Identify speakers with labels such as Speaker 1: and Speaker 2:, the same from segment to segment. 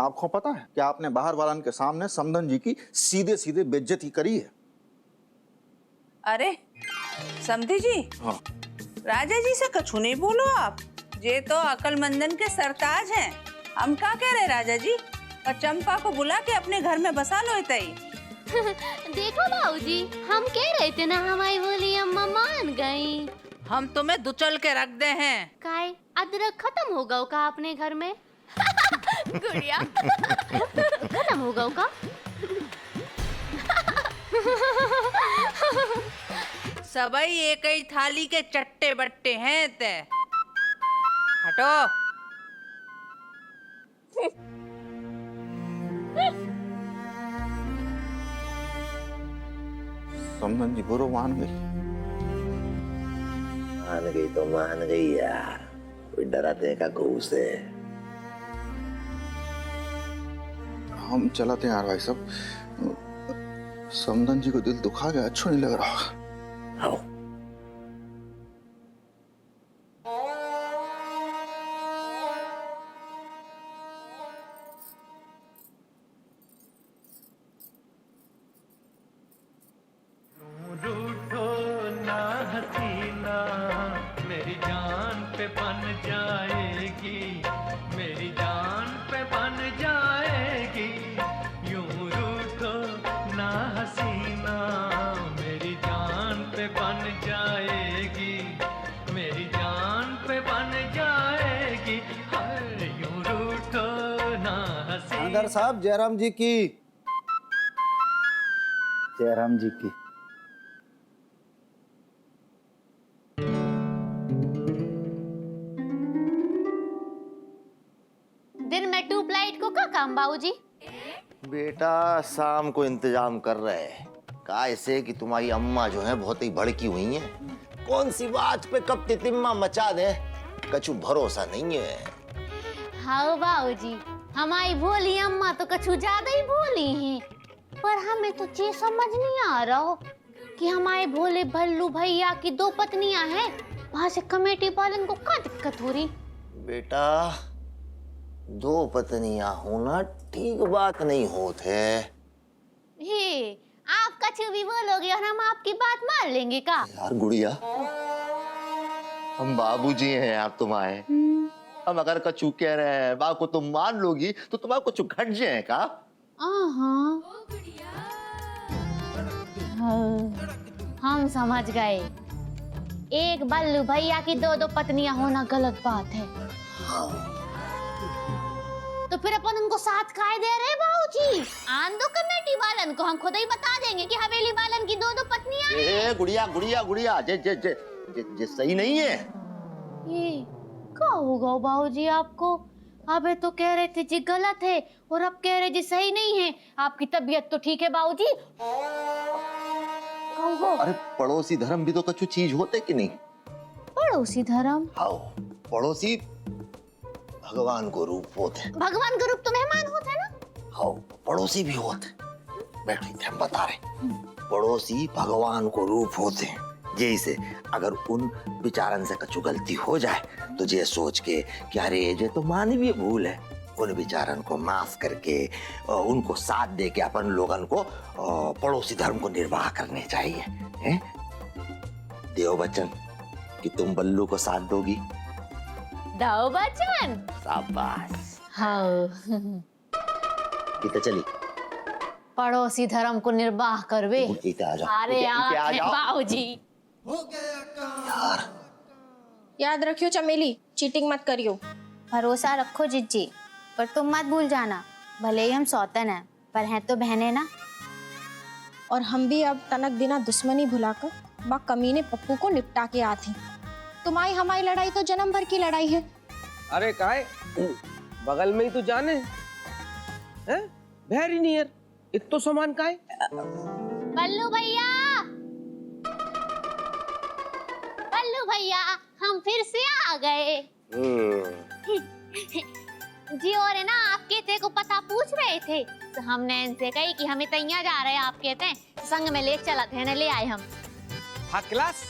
Speaker 1: आपको पता है कि आपने बाहर वालन के सामने समधन जी की सीधे सीधे बेइज्जती करी है।
Speaker 2: अरे समधी जी,
Speaker 1: हाँ।
Speaker 2: राजा जी से कछु नहीं बोलो आप। ये तो अकलमंदन के सरताज हैं। हम क्या कह रहे राजा जी, और चंपा को बुला के अपने घर में बसा लो इतई।
Speaker 3: देखो बाबूजी, हम कह रहे थे ना हमारी बोली अम्मा मान गई।
Speaker 2: हम तुम्हें दुचल के रख दे हैं।
Speaker 3: काय अदरक खत्म हो गया का आपने घर में? गुड़िया खत्म हो गया का?
Speaker 2: सबई एक ही थाली के चट्टे बट्टे हैं ते। हटो।
Speaker 1: समधन जी बुरो मान गई।
Speaker 4: मान गई तो मान गई यार, कोई डराते का गऊ से।
Speaker 1: हम चलाते हैं यार भाई साहब, समधन जी को दिल दुखा गया, अच्छा नहीं लग रहा।
Speaker 4: आओ।
Speaker 5: रूठो ना हसीना, मेरी जान पे बन जाएगी, मेरी जान पे बन जाएगी। यूं रूठो ना हसीना, मेरी जान पे बन जाएगी, मेरी जान पे बन जाएगी। हर यूं रूठो ना हसीना।
Speaker 6: थानेदार साहब, जयराम जी की। जयराम जी की।
Speaker 3: दिन में ट्यूबलाइट को क्या काम बाबूजी?
Speaker 4: बेटा शाम को इंतजाम कर रहे हैं, का ऐसे कि तुम्हारी अम्मा जो है बहुत ही भड़की हुई हैं। कौन सी बात पे कब तितिम्मा मचा दे, कछु भरोसा नहीं है।
Speaker 3: हाँ बाबूजी, हमारी भोली अम्मा तो कछु ज्यादा ही भोली हैं। पर हमें तो ये समझ नहीं आ रहा हो कि हमारे भोले भल्लू भैया की दो पत्नियां हैं, वहां से कमेटी वालन को क्या दिक्कत हो रही?
Speaker 4: बेटा दो पत्नियां होना ठीक बात नहीं होत है।
Speaker 3: हे, आप कछु भी बोलोगे और हम आपकी बात मान लेंगे का?
Speaker 4: यार गुड़िया, हम बाबूजी हैं आप तुम्हारे। हम अगर कछु कह रहे हैं बा को तुम मान लोगी तो तुम्हारा कुछ घट जाए का?
Speaker 3: हाँ, हम समझ गए। एक बल्लू भैया की दो दो पत्नियां होना गलत बात है। तो फिर अपन उनको साथ खाए दे रहे बाबूजी? आन दो कमेटी वालन को, हम खुद ही बता देंगे कि हवेली वालन की दो दो पत्नियां हैं।
Speaker 4: गुड़िया गुड़िया गुड़िया, जे जे जे जे, जे सही नहीं है।
Speaker 3: ये क्या होगा बाबूजी आपको? अबे तो कह रहे थे जी गलत है और अब कह रहे जी सही नहीं है। आपकी तबीयत तो ठीक है बाबूजी?
Speaker 4: अरे पड़ोसी धर्म भी तो कछु चीज होते कि नहीं?
Speaker 3: पड़ोसी धर्म?
Speaker 4: हाँ, पड़ोसी भगवान को रूप होते।
Speaker 3: भगवान का रूप तो मेहमान होता है ना?
Speaker 4: हाँ, पड़ोसी भी होते। बैठ हम बता रहे, पड़ोसी भगवान को रूप होते हैं। जैसे अगर उन बेचारन से कछु गलती हो जाए तो ये सोच के कि अरे ये तो मानवीय भूल है, उन बेचारन को माफ करके उनको साथ दे के अपन लोगन को पड़ोसी धर्म को निर्वाह करने चाहिए। हैं? देव बच्चन कि तुम बल्लू को साथ दोगी?
Speaker 3: दो बच्चन।
Speaker 4: शाबाश।
Speaker 3: हाँ।
Speaker 4: तो चली
Speaker 3: पड़ोसी धर्म को निर्वाह करवे। अरे बाबूजी
Speaker 4: यार,
Speaker 7: याद रखियो चमेली, चीटिंग मत करियो।
Speaker 8: भरोसा रखो जिज्जी, पर तुम मत भूल जाना, भले ही हम सौतन हैं पर हैं तो बहनें ना।
Speaker 7: और हम भी अब तनक दिना दुश्मनी भुलाकर बा कमीने पप्पू को निपटा के आती। तुम्हारी हमारी लड़ाई तो जन्म भर की लड़ाई है।
Speaker 6: अरे काय बगल में ही तो जाने हैं, वेरी नियर, इतो सामान काय?
Speaker 3: बल्लू भैया, बल्लू भैया, हम फिर से आ गए। जी और है ना, आपके थे को पता पूछ रहे थे तो हमने इनसे कही कि हमें तैयार जा रहे हैं, आप कहते हैं संग में ले चला थे ना, ले आए हम।
Speaker 6: हाँ क्लास,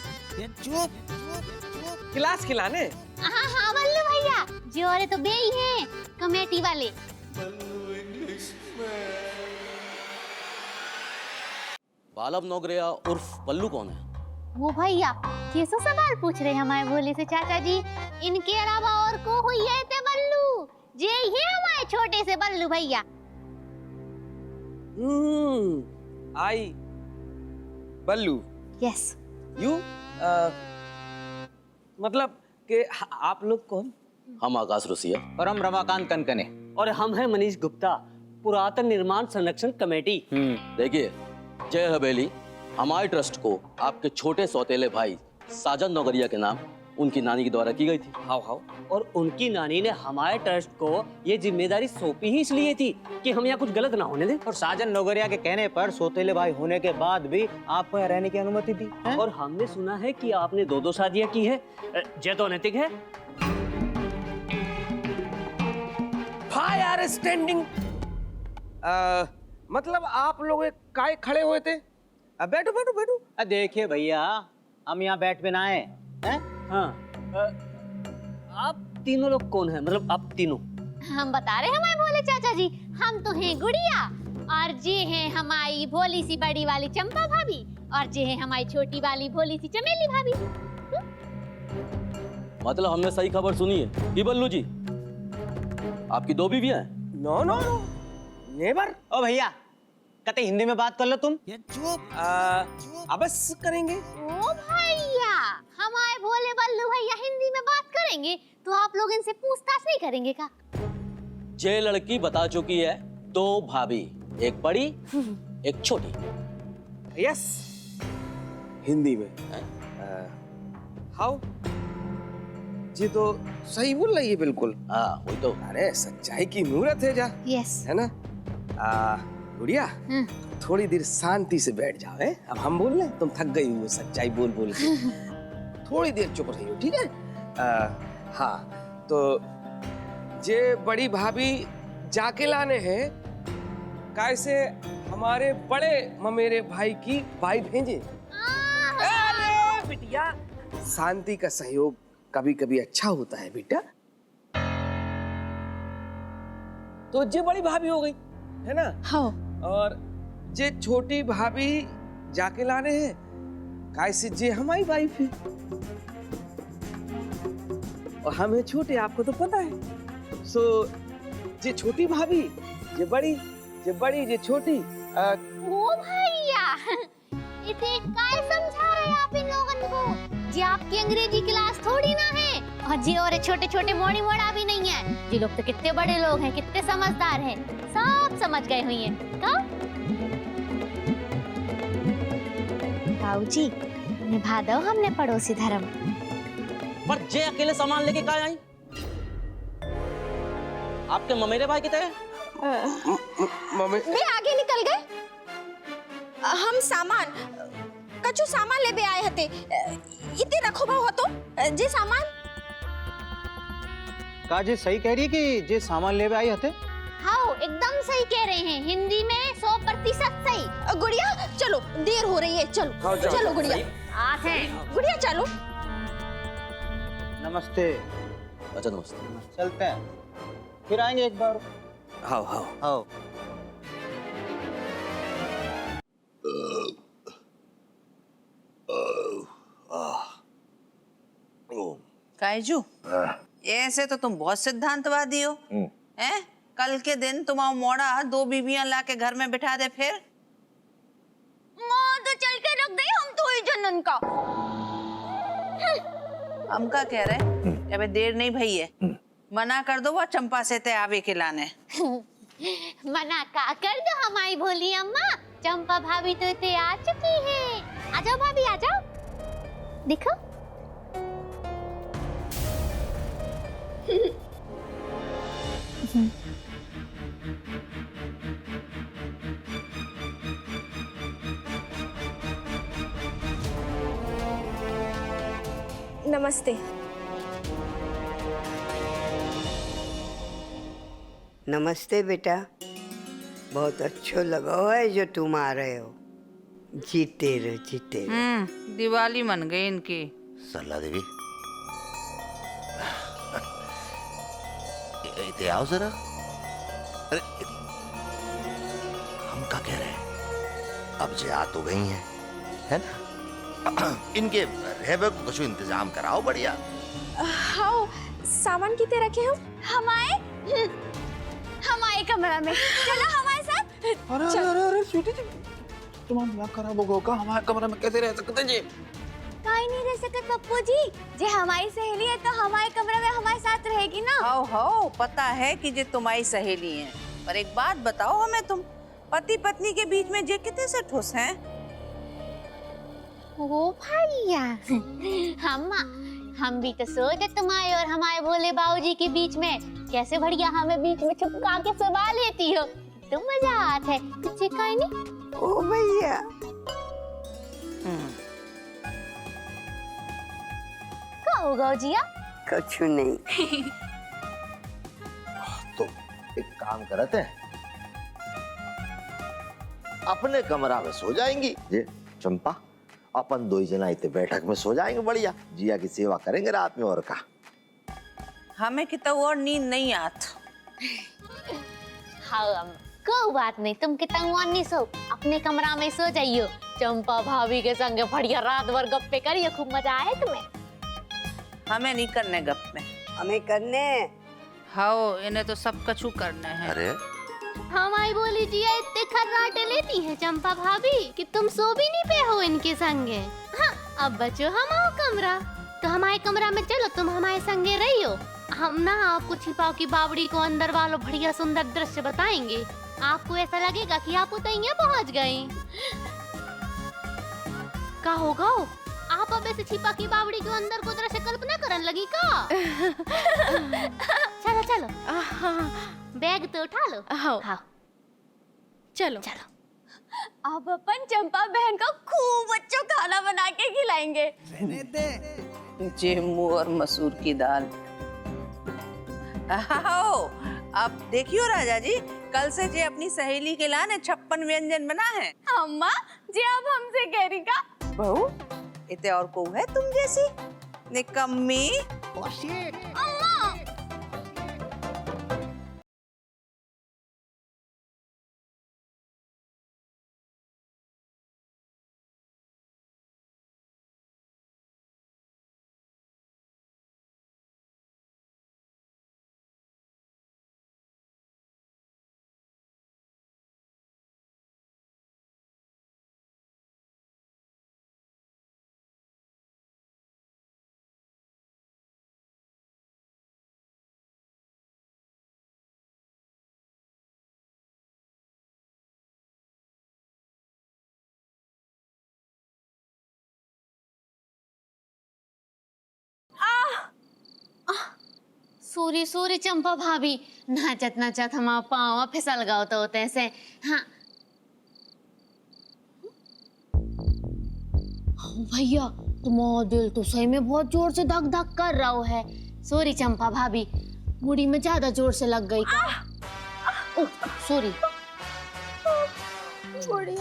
Speaker 6: क्लास खिलाने।
Speaker 3: हाँ हाँ बल्लू भैया, जी और तो बे ही हैं कमेटी वाले।
Speaker 9: बालब नोगरिया उर्फ बल्लू कौन है?
Speaker 3: वो भैया कैसे सवाल पूछ रहे हैं हमारे भोले से चाचा जी। इनके अलावा और को हुई है ते बल्लू, जे ये हमारे छोटे से बल्लू भैया।
Speaker 6: आई बल्लू।
Speaker 3: यस।
Speaker 6: यू मतलब कि आप लोग कौन?
Speaker 9: हम आकाश रुसिया।
Speaker 10: और हम रमाकांत कनकने।
Speaker 11: और हम हैं मनीष गुप्ता, पुरातन निर्माण संरक्षण कमेटी।
Speaker 9: देखिए, जय हवेली हमारे ट्रस्ट को आपके छोटे सौतेले भाई साजन नौगरिया के नाम उनकी नानी के द्वारा की गई थी।
Speaker 6: हाउ
Speaker 11: और उनकी नानी ने हमारे ट्रस्ट को ये जिम्मेदारी सौंपी ही इसलिए थी कि हम यहाँ कुछ गलत ना होने दें।
Speaker 10: और साजन नौगरिया के कहने पर सौतेले भाई होने के बाद भी आपको यहाँ रहने की अनुमति दी है?
Speaker 11: और हमने सुना है कि आपने 2-2 शादियाँ की है। ये तो अनैतिक है।
Speaker 6: Fire standing. मतलब आप लोग एक काय खड़े हुए थे? बैठो बैठो बैठो।
Speaker 10: देखिए भैया, हम यहाँ बैठ पे ना आए हैं।
Speaker 11: हाँ, आप तीनों लोग कौन हैं? मतलब आप तीनों?
Speaker 3: हम बता रहे हैं हमारे भोले चाचा जी, हम तो हैं गुड़िया, और जे हैं हमारी भोली सी बड़ी वाली चंपा भाभी, और जे है हमारी छोटी वाली भोली सी चमेली भाभी।
Speaker 9: मतलब हमने सही खबर सुनी है कि बल्लू जी आपकी 2 बीवियां हैं?
Speaker 6: No no no, never.
Speaker 10: ओ भैया, कहते हिंदी में बात कर लो तुम।
Speaker 6: अबस करेंगे।
Speaker 3: ओ भैया, हमारे भोले बल्लू भैया हिंदी में बात करेंगे तो आप लोग इनसे पूछताछ नहीं करेंगे का?
Speaker 9: जे लड़की बता चुकी है 2 भाभी, एक बड़ी एक छोटी।
Speaker 6: यस, हिंदी में। हाउ? जी तो सही बोल रही है बिल्कुल।
Speaker 9: हाँ वही तो।
Speaker 6: अरे सच्चाई की मूरत है जा।
Speaker 3: यस।
Speaker 6: है ना? गुड़िया, थोड़ी देर शांति से बैठ जाओ। है अब हम बोल रहे हैं, तुम थक गई हो सच्चाई बोल बोल के। थोड़ी देर चुप रही हो, ठीक है? हाँ, तो जे बड़ी भाभी जाके लाने हैं कैसे हमारे बड़े ममेरे भाई की भाई भेजे। अरे बिटिया, शांति का सहयोग कभी कभी अच्छा होता है बेटा। तो जे बड़ी भाभी हो गई है ना?
Speaker 7: हाँ।
Speaker 6: और जे छोटी भाभी जाके लाने हैं कैसे जे हमारी वाइफ है, और हम हैं छोटे, आपको तो पता है। सो जे छोटी भाभी, जे बड़ी जे छोटी।
Speaker 3: ओ भैया, इसे काय समझा रहे आप इन लोगन को? जी आपकी अंग्रेजी क्लास थोड़ी ना है, और जी और छोटे छोटे मोड़ी मोड़ा भी नहीं है। जी लोग तो कितने बड़े लोग हैं, कितने समझदार हैं, सब समझ गए हुई हैं। कब? बाबूजी, निभा दो हमने पड़ोसी धर्म।
Speaker 9: पर जे अकेले सामान लेके कहाँ आई? आपके ममेरे भाई कितने हैं?
Speaker 7: वे आगे निकल गए। हम सामान कछु सामान लेबे आए हते। इते रखो भाव तो जे सामान।
Speaker 10: का जी सही कह रही है कि जे सामान लेवे आई हते?
Speaker 3: हाँ, एकदम सही कह रहे हैं, हिंदी में 100% सही।
Speaker 7: गुड़िया चलो, देर हो रही है, चलो।
Speaker 6: हाँ, जाओ,
Speaker 7: चलो गुड़िया। गुड़िया चलो।
Speaker 10: नमस्ते।
Speaker 9: अच्छा नमस्ते।
Speaker 10: चलते हैं, फिर आएंगे एक बार।
Speaker 6: हाँ हाँ
Speaker 10: आओ।
Speaker 2: कायजू, ऐसे तो तुम बहुत सिद्धांतवादी हो। हैं? कल के दिन तुम्हारा मोड़ा 2 बीवियां ला के घर में बिठा दे, फिर
Speaker 3: माँ तो चल के रख दे, हम तो ही जनन का।
Speaker 2: हम का कह रहे? अबे देर नहीं भई है, मना कर दो वो चंपा से ते आवे के लाने।
Speaker 3: मना का कर दो हमारी भोली अम्मा, चंपा भाभी तो इतने आ चुकी है। आ जाओ भाभी, आ जाओ। देखो।
Speaker 7: नमस्ते।
Speaker 12: नमस्ते बेटा, बहुत अच्छा लगा है जो तुम आ रहे हो। जीते रहो, जीते रहो।
Speaker 2: दिवाली मन गई इनकी।
Speaker 4: सरला देवी, इते आओ जरा। अरे हम क्या कह रहे हैं? अब जे आ तो गई है ना? इनके रहबे को कुछ इंतजाम कराओ बढ़िया।
Speaker 7: हाँ सामान कितने रखे हो? हमारे कमरा में चलो हमारे साथ।
Speaker 1: अरे स्वीटी जी, तुम्हारा दिमाग खराब हो गया, हमारे कमरे में कैसे रह सकते जी?
Speaker 7: काहे नहीं रह सकते पप्पू जी, जे हमारी सहेली है तो हमारे कमरे में हमारे साथ रहेगी ना।
Speaker 2: हो पता है कि जे तुम्हारी सहेली है, पर एक बात बताओ हमें, तुम पति पत्नी के बीच में जे कितने से ठुस हैं?
Speaker 3: ओ भैया, हम भी तो सोचे तुम्हारे और हमारे भोले बाबूजी के बीच में कैसे बढ़िया हमें बीच में छुपका के सुला लेती हो, तो मजा आता है। कुछ काहे नहीं।
Speaker 12: ओ भैया,
Speaker 3: का होगा जिया?
Speaker 12: कुछ नहीं।
Speaker 4: तो एक काम करते हैं, अपने कमरा में सो जाएंगी ये चंपा, अपन दो ही जना इतने बैठक में सो जाएंगे बढ़िया, जिया की सेवा करेंगे रात में। और का
Speaker 2: हमें कितना और नींद नहीं आत।
Speaker 3: हाँ कोई बात नहीं, तुम कितना नहीं सो, अपने कमरा में सो जाइयो। चंपा भाभी के संग बढ़िया रात भर गप्पे करिए, खूब मजा आए तुम्हें।
Speaker 2: हमें नहीं करने गप में,
Speaker 12: हमें करने।
Speaker 2: हाँ इन्हें तो सब कछु करना है।
Speaker 4: अरे
Speaker 3: हमारी बोली जिया इतने खर्राटे लेती है चंपा भाभी कि तुम सो भी नहीं पे हो इनके संगे। हाँ अब बचो हमारा कमरा, तो हमारे कमरा में चलो, तुम हमारे संगे रहियो। हम ना आपको छिपाओ की बावड़ी को अंदर वालों बढ़िया सुंदर दृश्य बताएंगे। आपको ऐसा लगेगा कि आप उतैया पहुंच गए। का होगा आप अब ऐसे छिपा की बावड़ी के अंदर को दृश्य कल्पना करने लगी का? चलो चलो बैग तो उठा लो। हाँ
Speaker 7: चलो चलो, अब अपन चंपा बहन को खूब अच्छा खाना बना के खिलाएंगे।
Speaker 2: जेमू और मसूर की दाल। आओ अब देखियो राजा जी, कल से जे अपनी सहेली के लाने 56 व्यंजन बना है।
Speaker 7: अम्मा जी अब हमसे कह रही का?
Speaker 2: बहू इते और को है तुम जैसी निकम्मी।
Speaker 7: अम्मा
Speaker 3: सूरी सूरी चंपा भाभी, नाचत नाचत हमारा पाँव फिसल गया तो होते से। हाँ भैया तुम्हारा दिल तो सही में बहुत जोर से धक धक कर रहा है। सॉरी चंपा भाभी, मुड़ी में ज्यादा जोर से लग गई। Oh sorry sorry.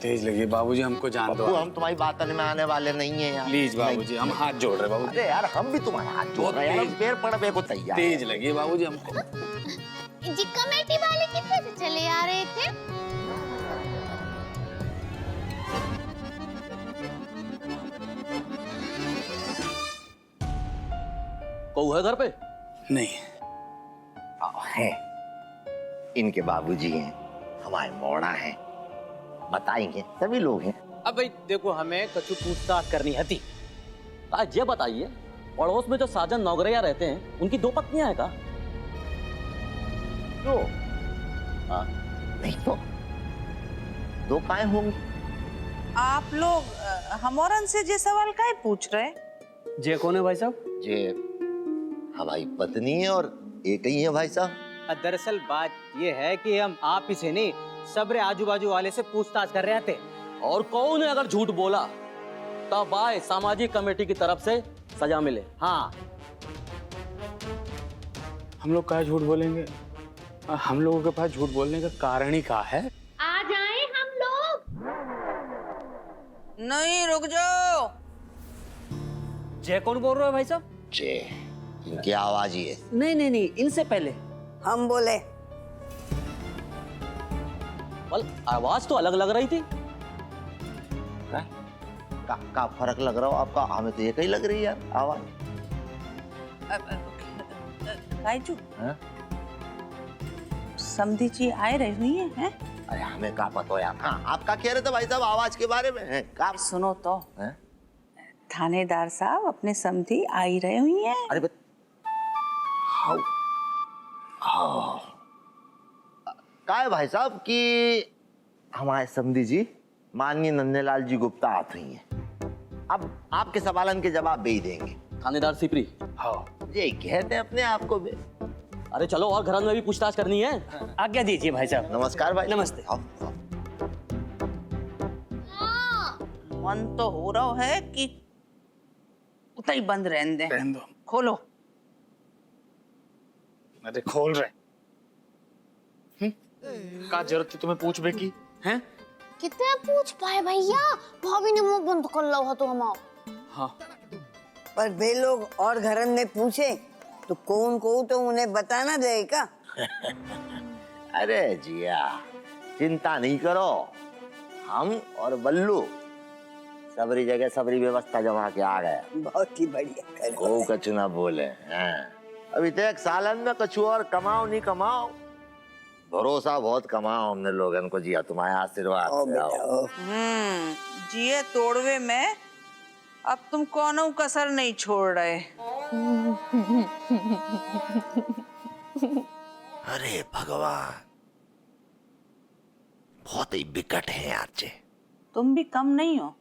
Speaker 13: तेज लगी बाबूजी, हमको जान दो।
Speaker 4: हम तुम्हारी बात में आने वाले नहीं है यार।
Speaker 13: प्लीज बाबूजी, हम हाथ जोड़ रहे बाबूजी।
Speaker 4: अरे यार हम भी तुम्हारा हाथ जोड़ रहे हैं, पैर पड़ने को तैयार।
Speaker 13: तेज लगी बाबूजी हमको।
Speaker 3: जी कमेटी वाले कितने से चले आ रहे थे?
Speaker 9: कहू है घर पे?
Speaker 13: नहीं
Speaker 4: है, इनके बाबूजी हैं, हमारे मोड़ा हैं, बताएंगे, सभी लोग हैं।
Speaker 11: अब भाई देखो, हमें कछु पूछताछ करनी हती।
Speaker 9: आज ये बताइए, पड़ोस में जो साजन नौगरिया रहते हैं, उनकी 2 पत्नियां हैं का?
Speaker 4: तो
Speaker 9: हाँ
Speaker 4: नहीं तो 2 काहे होंगी?
Speaker 2: आप लोग हमौरन से जे सवाल काहे पूछ रहे?
Speaker 11: जे कौन है भाई साहब?
Speaker 4: जे हमारी पत्नी है और एक ही है भाई साहब।
Speaker 11: दरअसल बात ये है कि हम आप ही से नहीं, सबरे आजू बाजू वाले से पूछताछ कर रहे थे।
Speaker 9: और कौन है अगर झूठ बोला तब आए सामाजिक कमेटी की तरफ से सजा मिले।
Speaker 11: हाँ
Speaker 13: हम लोग क्या झूठ बोलेंगे? हम लोगों के पास झूठ बोलने का कारण ही क्या है?
Speaker 3: आ जाएं हम लोग।
Speaker 2: नहीं रुक जाओ।
Speaker 11: जय कौन बोल रहे हो भाई साहब?
Speaker 4: जे इनकी आवाज ही है।
Speaker 11: नहीं नहीं नहीं, इनसे पहले
Speaker 12: हम बोले।
Speaker 9: बल आवाज तो अलग लग रही थी।
Speaker 4: का फर्क लग रहा हो आपका? हमें तो ये कहीं लग रही है यार आवाज।
Speaker 2: कायजू
Speaker 4: हाँ?
Speaker 2: समधी जी आए रही हुई हैं?
Speaker 4: अरे हमें क्या पता हो यार। हाँ, आप क्या कह रहे थे भाई साहब आवाज के बारे में? हैं? का
Speaker 2: सुनो तो
Speaker 4: हैं?
Speaker 2: थानेदार साहब अपने समधी आई रही हुई हैं।
Speaker 4: अरे हाउ का है भाई साहब कि हमारे समधी जी माननीय नंदलाल जी गुप्ता आत हुई हैं। अब आपके सवालन के जवाब भी देंगे।
Speaker 9: थानेदार सिपरी।
Speaker 4: हाँ ये कहते हैं अपने आप को भी।
Speaker 9: अरे चलो और घर में भी पूछताछ करनी है।
Speaker 11: आज्ञा दीजिए भाई साहब।
Speaker 4: नमस्कार भाई।
Speaker 11: नमस्ते।
Speaker 4: आओ, आओ।
Speaker 2: मन तो हो रहा है कि उतना ही बंद रहने दे।
Speaker 13: रहने दो।
Speaker 2: खोलो।
Speaker 13: अरे खोल रहे। का जरूरत थी तुम्हें पूछ बे की? हैं?
Speaker 3: कितने पूछ पाए भैया, भाभी ने मुंह बंद कर लो तो हम।
Speaker 13: हाँ।
Speaker 12: पर वे लोग और घरन ने पूछे तो कौन को तो उन्हें बताना देगा।
Speaker 4: अरे जिया चिंता नहीं करो, हम और बल्लू सबरी जगह सबरी व्यवस्था जमा के आ गए।
Speaker 12: बहुत ही बढ़िया।
Speaker 4: को कछु ना बोले। हाँ। अभी तक सालन में कछु और कमाओ नहीं कमाओ, भरोसा बहुत कमाओ हमने लोगन को। जिया तुम्हारे आशीर्वाद से आओ।
Speaker 2: जिए तोड़वे में अब तुम कौनो कसर नहीं छोड़ रहे।
Speaker 4: अरे भगवान बहुत ही विकट है यार जे।
Speaker 2: तुम भी कम नहीं हो,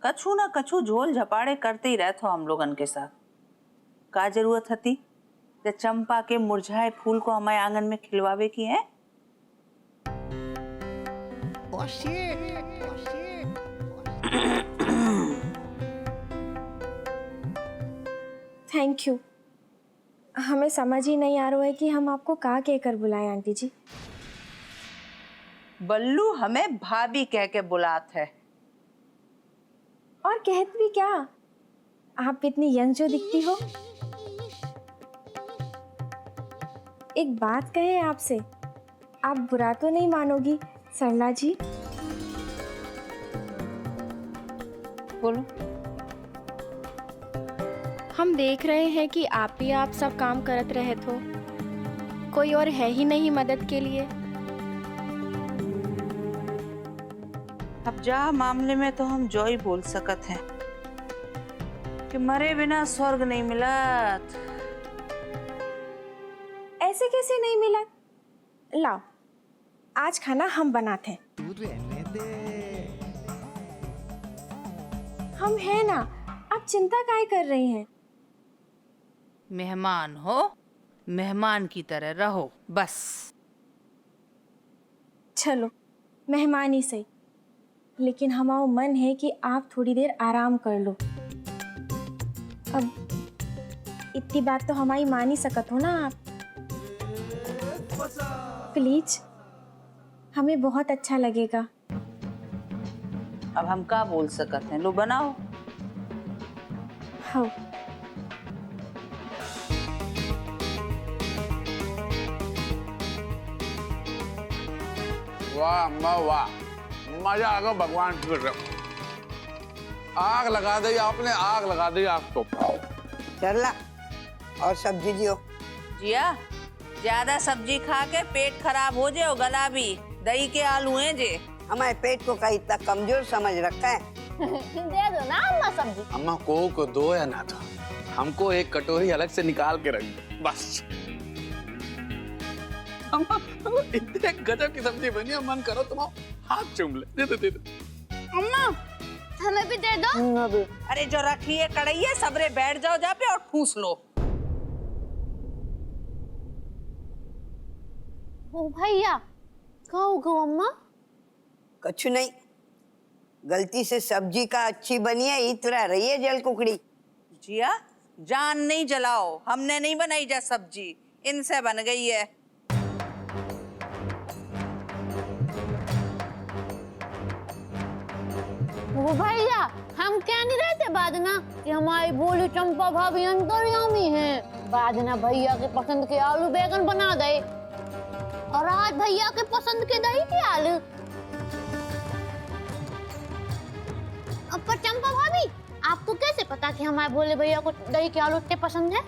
Speaker 2: कछु ना कछु झोल झपाड़े करते ही रहते हो हम लोगन के साथ। का जरूरत थी जब चंपा के मुरझाए फूल को हमारे आंगन में खिलवावे की है?
Speaker 7: Thank you. हमें समझ ही नहीं आ रहा है कि हम आपको का कहकर बुलाए आंटी जी।
Speaker 2: बल्लू हमें भाभी कह के बुलात है।
Speaker 7: और कहत भी क्या, आप इतनी यंग जो दिखती हो। एक बात कहे आपसे, आप बुरा तो नहीं मानोगी सरला जी?
Speaker 2: बोलो।
Speaker 7: हम देख रहे हैं कि आप ही आप सब काम करत रहे तो कोई और है ही नहीं मदद के लिए।
Speaker 2: अब जा मामले में तो हम जो ही बोल सकत हैं कि मरे बिना स्वर्ग नहीं मिला।
Speaker 7: ऐसे कैसे नहीं मिला? लाओ आज खाना हम बनाते हैं। हम हैं ना, आप चिंता काहे कर रही हैं?
Speaker 2: मेहमान हो, मेहमान की तरह रहो बस।
Speaker 7: चलो मेहमान ही सही, लेकिन हमारा मन है कि आप थोड़ी देर आराम कर लो। अब इतनी बात तो हमारी मान ही सकत हो ना आप। प्लीज, हमें बहुत अच्छा लगेगा।
Speaker 2: अब हम क्या बोल सकते हैं? लो बनाओ।
Speaker 7: हाँ।
Speaker 13: वाह अम्मा वाह, मजा आ गया। भगवान फिर आग लगा दी आपने, आग लगा दी आग तो।
Speaker 12: चला और सब्जी दियो।
Speaker 2: जिया ज्यादा सब्जी खा के पेट खराब हो जाओ, गला भी। दही के आलू हैं जे।
Speaker 12: हमारे पेट को कहीं इतना कमजोर समझ रखा है।
Speaker 3: दे दो ना अम्मा सब्जी।
Speaker 13: अम्मा को दो या ना दो, हमको एक कटोरी अलग से निकाल के रख दो बस। अम्मा इतने गजब की सब्जी बनी है, मन करो तुम हाथ चूम ले। दे दो दे दो।
Speaker 3: अम्मा हमें भी दे दो।
Speaker 2: अरे जो रखी है कढ़ाई है, सबरे बैठ जाओ जा पे और ठूस लो।
Speaker 3: ओ भैया कहाँ हो गो अम्मा?
Speaker 12: कछु नहीं, गलती से सब्जी का अच्छी बनी है, इतना रही है जल कुकड़ी।
Speaker 2: जिया जान नहीं जलाओ, हमने नहीं बनाई जा सब्जी, इनसे बन गई है।
Speaker 3: ओ भैया हम क्या नहीं रहते बादना कि हमारी भोली चंपा भाभी अंतर्यामी है। बादना भैया के पसंद के आलू बैगन बना दे और आज भैया के पसंद के दही के आलू। पर चंपा भाभी आपको कैसे पता कि हमारे भोले भैया को दही के आलू इतने पसंद है?